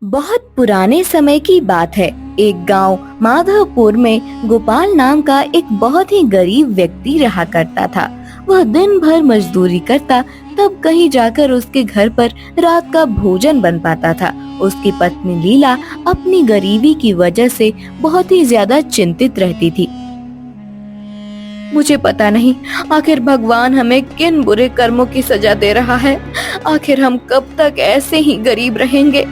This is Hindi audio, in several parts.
बहुत पुराने समय की बात है। एक गांव माधवपुर में गोपाल नाम का एक बहुत ही गरीब व्यक्ति रहा करता था। वह दिन भर मजदूरी करता, तब कहीं जाकर उसके घर पर रात का भोजन बन पाता था। उसकी पत्नी लीला अपनी गरीबी की वजह से बहुत ही ज्यादा चिंतित रहती थी। मुझे पता नहीं आखिर भगवान हमें किन बुरे कर्मों की सजा दे रहा है। आखिर हम कब तक ऐसे ही गरीब रहेंगे।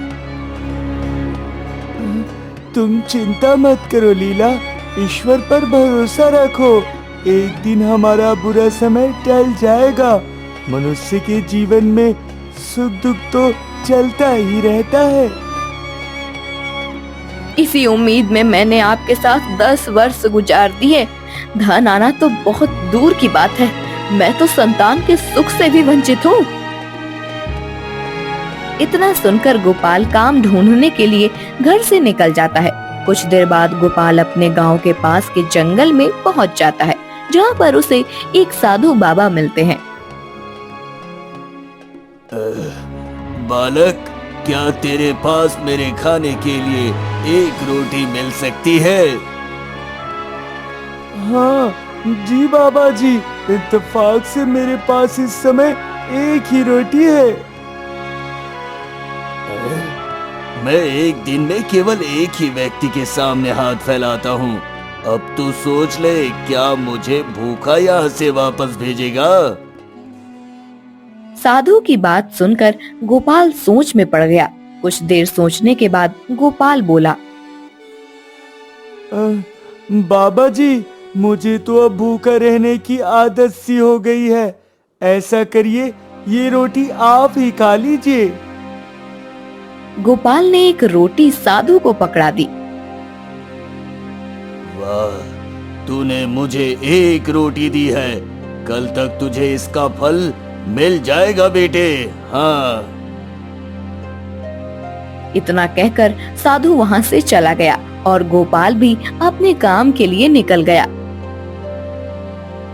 तुम चिंता मत करो लीला, ईश्वर पर भरोसा रखो। एक दिन हमारा बुरा समय टल जाएगा। मनुष्य के जीवन में सुख दुख तो चलता ही रहता है। इसी उम्मीद में मैंने आपके साथ 10 वर्ष गुजार दिए। धन आना तो बहुत दूर की बात है, मैं तो संतान के सुख से भी वंचित हूँ। इतना सुनकर गोपाल काम ढूंढने के लिए घर से निकल जाता है। कुछ देर बाद गोपाल अपने गांव के पास के जंगल में पहुंच जाता है, जहां पर उसे एक साधु बाबा मिलते हैं। बालक, क्या तेरे पास मेरे खाने के लिए एक रोटी मिल सकती है? हाँ जी बाबा जी, इत्तेफाक से मेरे पास इस समय एक ही रोटी है। मैं एक दिन में केवल एक ही व्यक्ति के सामने हाथ फैलाता हूँ। अब तू सोच ले, क्या मुझे भूखा यहाँ से वापस भेजेगा? साधु की बात सुनकर गोपाल सोच में पड़ गया। कुछ देर सोचने के बाद गोपाल बोला, बाबा जी, मुझे तो अब भूखा रहने की आदत सी हो गई है। ऐसा करिए, ये रोटी आप ही खा लीजिए। गोपाल ने एक रोटी साधु को पकड़ा दी। वाह, तूने मुझे एक रोटी दी है। कल तक तुझे इसका फल मिल जाएगा बेटे। हाँ। इतना कहकर साधु वहां से चला गया और गोपाल भी अपने काम के लिए निकल गया।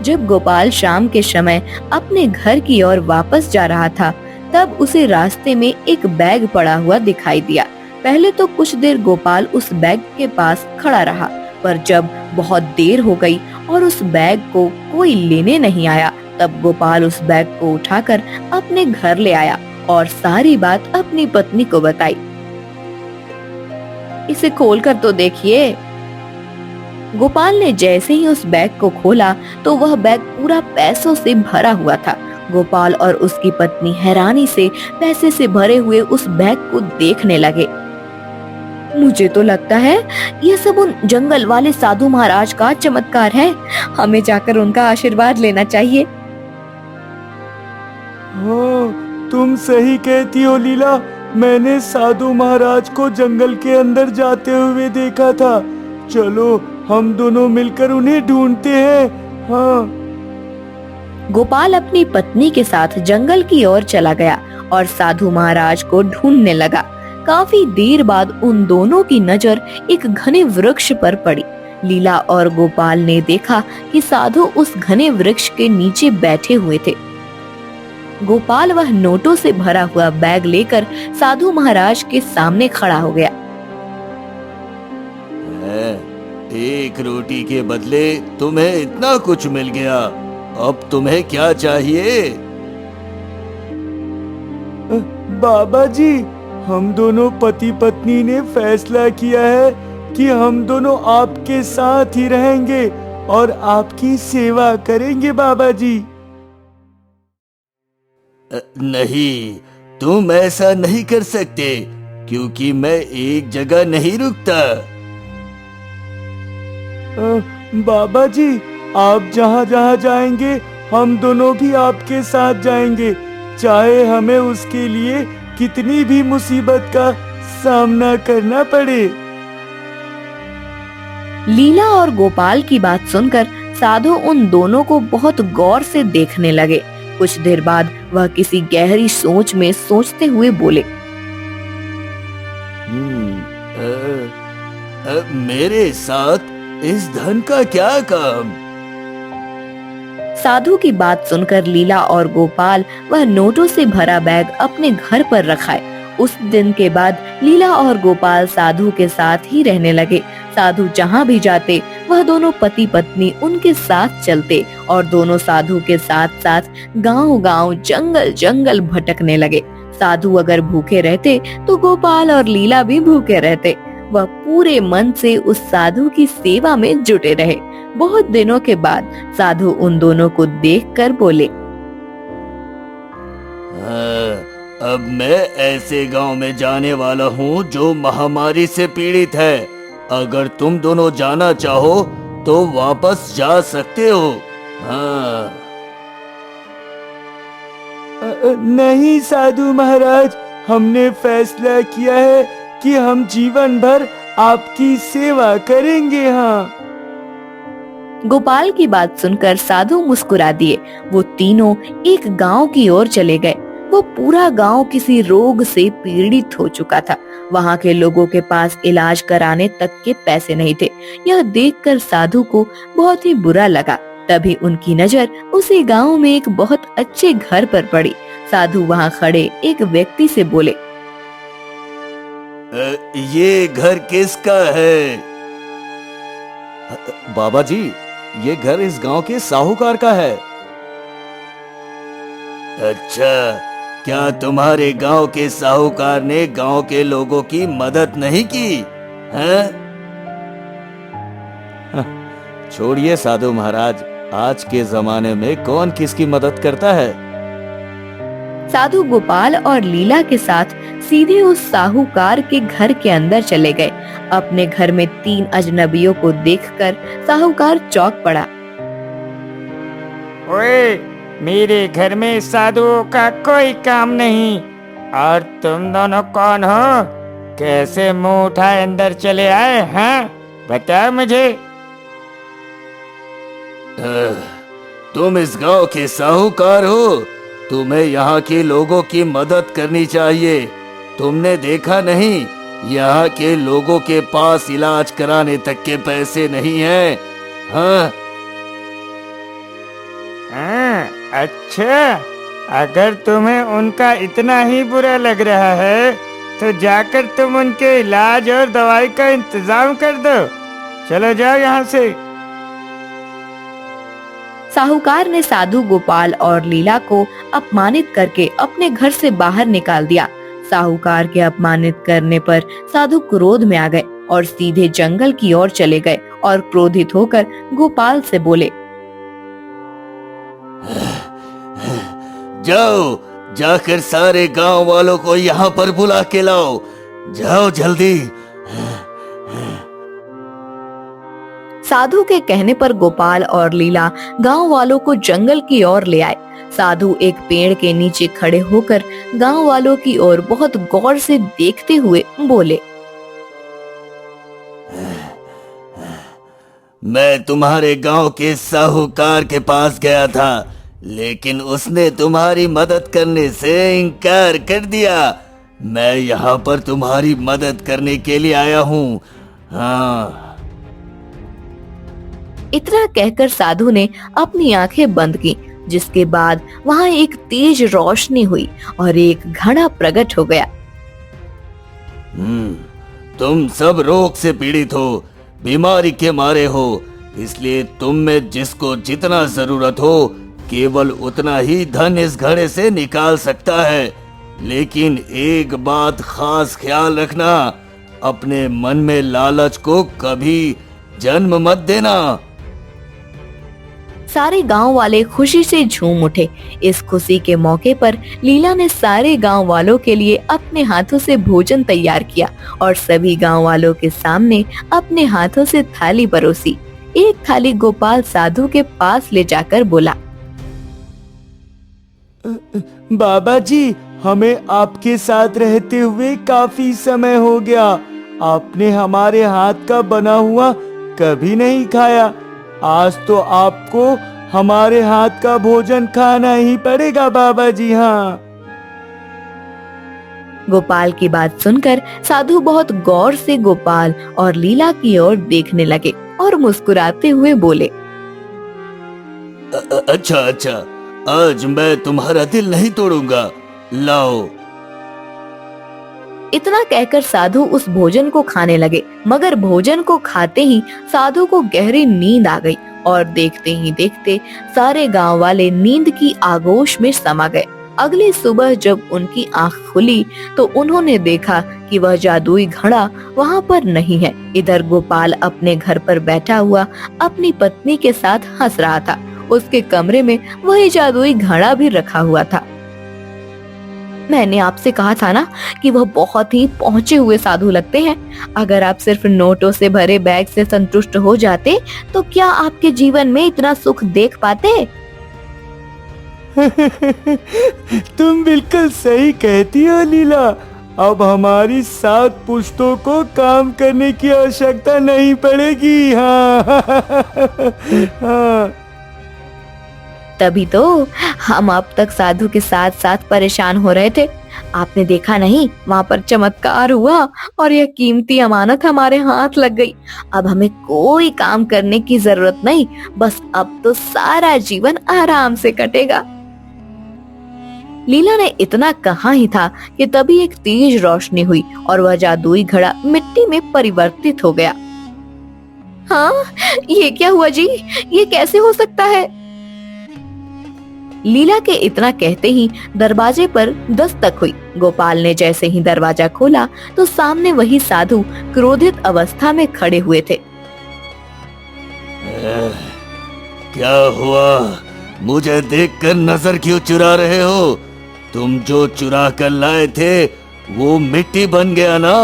जब गोपाल शाम के समय अपने घर की ओर वापस जा रहा था, तब उसे रास्ते में एक बैग पड़ा हुआ दिखाई दिया। पहले तो कुछ देर गोपाल उस बैग के पास खड़ा रहा, पर जब बहुत देर हो गई और उस बैग को कोई लेने नहीं आया, तब गोपाल उस बैग को उठाकर अपने घर ले आया और सारी बात अपनी पत्नी को बताई। इसे खोलकर तो देखिए। गोपाल ने जैसे ही उस बैग को खोला तो वह बैग पूरा पैसों से भरा हुआ था। गोपाल और उसकी पत्नी हैरानी से पैसे से भरे हुए उस बैग को देखने लगे। मुझे तो लगता है ये सब उन जंगल वाले साधु महाराज का चमत्कार है। हमें जाकर उनका आशीर्वाद लेना चाहिए। हाँ, तुम सही कहती हो लीला। मैंने साधु महाराज को जंगल के अंदर जाते हुए देखा था। चलो हम दोनों मिलकर उन्हें ढूंढते हैं। हाँ। गोपाल अपनी पत्नी के साथ जंगल की ओर चला गया और साधु महाराज को ढूंढने लगा। काफी देर बाद उन दोनों की नजर एक घने वृक्ष पर पड़ी। लीला और गोपाल ने देखा कि साधु उस घने वृक्ष के नीचे बैठे हुए थे। गोपाल वह नोटों से भरा हुआ बैग लेकर साधु महाराज के सामने खड़ा हो गया। एक रोटी के बदले तुम्हें इतना कुछ मिल गया। अब तुम्हें क्या चाहिए? बाबा जी, हम दोनों पति पत्नी ने फैसला किया है कि हम दोनों आपके साथ ही रहेंगे और आपकी सेवा करेंगे बाबा जी। नहीं, तुम ऐसा नहीं कर सकते, क्योंकि मैं एक जगह नहीं रुकता। बाबा जी, आप जहाँ जहाँ जाएंगे हम दोनों भी आपके साथ जाएंगे, चाहे हमें उसके लिए कितनी भी मुसीबत का सामना करना पड़े। लीला और गोपाल की बात सुनकर साधु उन दोनों को बहुत गौर से देखने लगे। कुछ देर बाद वह किसी गहरी सोच में सोचते हुए बोले, मेरे साथ इस धन का क्या काम? साधु की बात सुनकर लीला और गोपाल वह नोटों से भरा बैग अपने घर पर रखाए उस दिन के बाद लीला और गोपाल साधु के साथ ही रहने लगे। साधु जहाँ भी जाते वह दोनों पति पत्नी उनके साथ चलते और दोनों साधु के साथ साथ गांव-गांव, जंगल-जंगल भटकने लगे। साधु अगर भूखे रहते तो गोपाल और लीला भी भूखे रहते। वह पूरे मन से उस साधु की सेवा में जुटे रहे। बहुत दिनों के बाद साधु उन दोनों को देखकर बोले, अब मैं ऐसे गांव में जाने वाला हूँ जो महामारी से पीड़ित है। अगर तुम दोनों जाना चाहो तो वापस जा सकते हो। हाँ। नहीं साधु महाराज, हमने फैसला किया है कि हम जीवन भर आपकी सेवा करेंगे। हाँ। गोपाल की बात सुनकर साधु मुस्कुरा दिए। वो तीनों एक गांव की ओर चले गए। वो पूरा गांव किसी रोग से पीड़ित हो चुका था। वहां के लोगों के पास इलाज कराने तक के पैसे नहीं थे। यह देखकर साधु को बहुत ही बुरा लगा। तभी उनकी नजर उसी गांव में एक बहुत अच्छे घर पर पड़ी। साधु वहां खड़े एक व्यक्ति से बोले, ये घर किसका है? बाबा जी, ये घर इस गांव के साहूकार का है। अच्छा, क्या तुम्हारे गांव के साहूकार ने गांव के लोगों की मदद नहीं की? हैं? छोड़िए साधु महाराज, आज के जमाने में कौन किसकी मदद करता है। साधु गोपाल और लीला के साथ सीधे उस साहूकार के घर के अंदर चले गए। अपने घर में 3 अजनबियों को देखकर साहूकार चौंक पड़ा। ओए, मेरे घर में साधुओं का कोई काम नहीं। और तुम दोनों कौन हो? कैसे मुंह उठाए अंदर चले आए? हैं? बताओ मुझे। तुम इस गांव के साहूकार हो। तुम्हें यहाँ के लोगों की मदद करनी चाहिए। तुमने देखा नहीं, यहाँ के लोगों के पास इलाज कराने तक के पैसे नहीं हैं। हाँ? अच्छा, अगर तुम्हें उनका इतना ही बुरा लग रहा है तो जाकर तुम उनके इलाज और दवाई का इंतजाम कर दो। चलो जाओ यहाँ से। साहूकार ने साधु गोपाल और लीला को अपमानित करके अपने घर से बाहर निकाल दिया। साहूकार के अपमानित करने पर साधु क्रोध में आ गए और सीधे जंगल की ओर चले गए और क्रोधित होकर गोपाल से बोले, जाओ, जाकर सारे गांव वालों को यहाँ पर बुला के लाओ। जाओ जल्दी। साधु के कहने पर गोपाल और लीला गांव वालों को जंगल की ओर ले आए। साधु एक पेड़ के नीचे खड़े होकर गांव वालों की ओर बहुत गौर से देखते हुए बोले, मैं तुम्हारे गांव के साहूकार के पास गया था, लेकिन उसने तुम्हारी मदद करने से इनकार कर दिया। मैं यहाँ पर तुम्हारी मदद करने के लिए आया हूँ। हाँ। इतना कहकर साधु ने अपनी आंखें बंद की, जिसके बाद वहां एक तेज रोशनी हुई और एक घड़ा प्रकट हो गया। तुम सब रोग से पीड़ित हो, बीमारी के मारे हो, इसलिए तुम में जिसको जितना जरूरत हो केवल उतना ही धन इस घड़े से निकाल सकता है। लेकिन एक बात खास ख्याल रखना, अपने मन में लालच को कभी जन्म मत देना। सारे गांव वाले खुशी से झूम उठे। इस खुशी के मौके पर लीला ने सारे गांव वालों के लिए अपने हाथों से भोजन तैयार किया और सभी गांव वालों के सामने अपने हाथों से थाली परोसी। एक थाली गोपाल साधु के पास ले जाकर बोला, बाबा जी, हमें आपके साथ रहते हुए काफी समय हो गया। आपने हमारे हाथ का बना हुआ कभी नहीं खाया। आज तो आपको हमारे हाथ का भोजन खाना ही पड़ेगा बाबा जी। हाँ। गोपाल की बात सुनकर साधु बहुत गौर से गोपाल और लीला की ओर देखने लगे और मुस्कुराते हुए बोले, अच्छा, आज मैं तुम्हारा दिल नहीं तोड़ूंगा। लाओ। इतना कहकर साधु उस भोजन को खाने लगे, मगर भोजन को खाते ही साधु को गहरी नींद आ गई और देखते ही देखते सारे गांव वाले नींद की आगोश में समा गए। अगली सुबह जब उनकी आंख खुली तो उन्होंने देखा कि वह जादुई घड़ा वहां पर नहीं है। इधर गोपाल अपने घर पर बैठा हुआ अपनी पत्नी के साथ हंस रहा था। उसके कमरे में वही जादुई घड़ा भी रखा हुआ था। मैंने आपसे कहा था ना कि वह बहुत ही पहुंचे हुए साधु लगते हैं। अगर आप सिर्फ नोटों से भरे बैग से संतुष्ट हो जाते तो क्या आपके जीवन में इतना सुख देख पाते? तुम बिल्कुल सही कहती हो लीला। अब हमारी 7 पुश्तों को काम करने की आवश्यकता नहीं पड़ेगी। हाँ, हाँ। तभी तो हम अब तक साधु के साथ साथ परेशान हो रहे थे। आपने देखा नहीं, वहाँ पर चमत्कार हुआ और यह कीमती अमानत हमारे हाथ लग गई। अब हमें कोई काम करने की जरूरत नहीं, बस अब तो सारा जीवन आराम से कटेगा। लीला ने इतना कहा ही था कि तभी एक तेज रोशनी हुई और वह जादुई घड़ा मिट्टी में परिवर्तित हो गया। हाँ, ये क्या हुआ जी? ये कैसे हो सकता है? लीला के इतना कहते ही दरवाजे पर दस्तक हुई। गोपाल ने जैसे ही दरवाजा खोला तो सामने वही साधु क्रोधित अवस्था में खड़े हुए थे। क्या हुआ? मुझे देखकर नजर क्यों चुरा रहे हो? तुम जो चुरा कर लाए थे वो मिट्टी बन गया ना।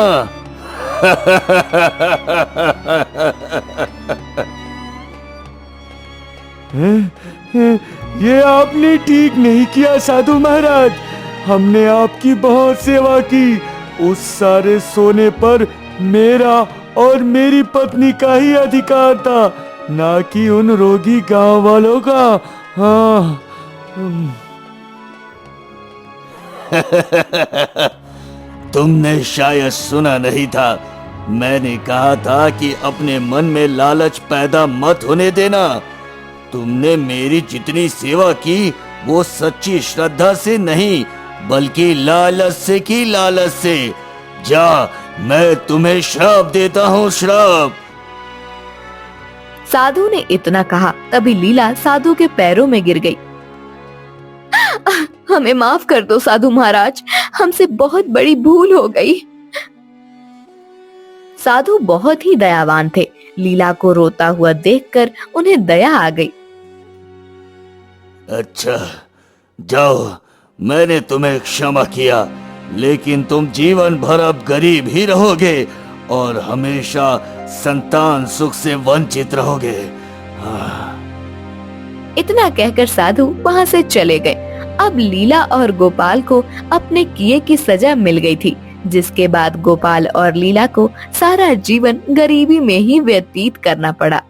ये आपने ठीक नहीं किया साधु महाराज। हमने आपकी बहुत सेवा की। उस सारे सोने पर मेरा और मेरी पत्नी का ही अधिकार था, ना कि उन रोगी गांव वालों का। हाँ। तुमने शायद सुना नहीं था। मैंने कहा था कि अपने मन में लालच पैदा मत होने देना। तुमने मेरी जितनी सेवा की वो सच्ची श्रद्धा से नहीं बल्कि लालच से की, लालच से। जा, मैं तुम्हें श्राप देता हूँ, श्राप। साधु ने इतना कहा तभी लीला साधु के पैरों में गिर गई। हमें माफ कर दो साधु महाराज, हमसे बहुत बड़ी भूल हो गई। साधु बहुत ही दयावान थे। लीला को रोता हुआ देखकर उन्हें दया आ गई। अच्छा, जाओ, मैंने तुम्हें क्षमा किया, लेकिन तुम जीवन भर अब गरीब ही रहोगे और हमेशा संतान सुख से वंचित रहोगे। इतना कहकर साधु वहां से चले गए। अब लीला और गोपाल को अपने किए की सजा मिल गई थी, जिसके बाद गोपाल और लीला को सारा जीवन गरीबी में ही व्यतीत करना पड़ा।